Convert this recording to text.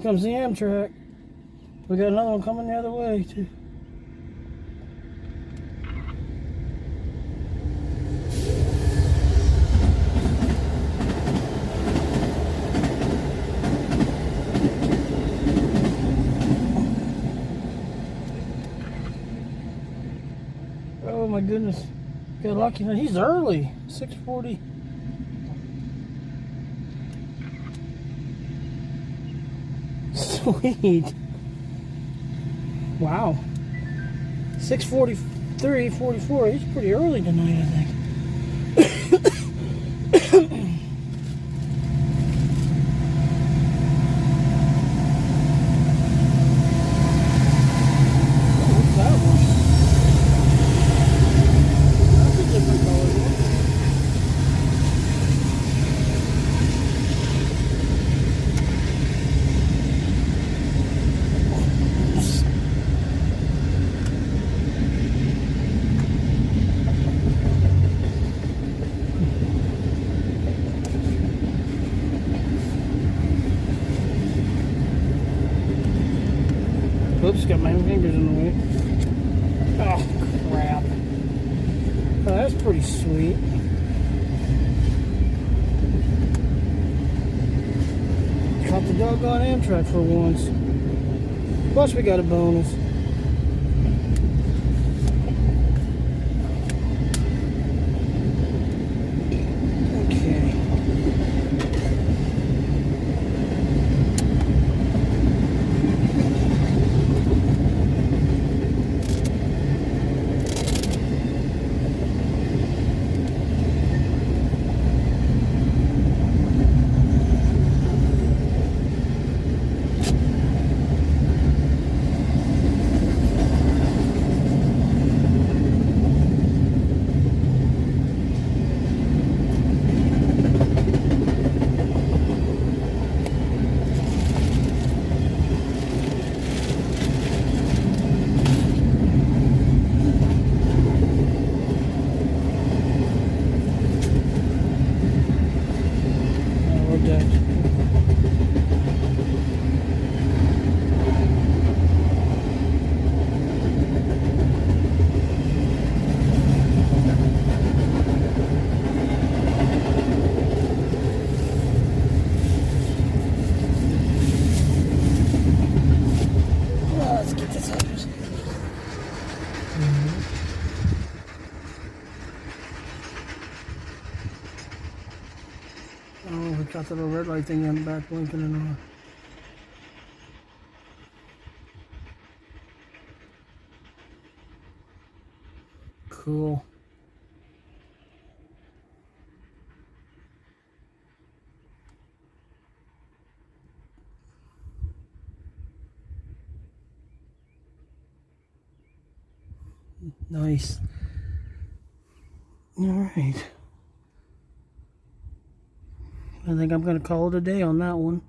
comes the Amtrak. We got another one coming the other way, too. Oh my goodness. Got lucky. He's early. 6:40. Sweet. Wow. 6:43, 44. He's pretty early tonight, I think. What's that one? That's a different color one. Oops, got my fingers in the way. Oh, crap. Oh, that's pretty sweet. Caught the doggone Amtrak for once. Plus, we got a bonus. Okay. Let's get this out. Oh, we got the little red light thing on the back blinking and on. Cool. Nice. All right. I think I'm going to call it a day on that one.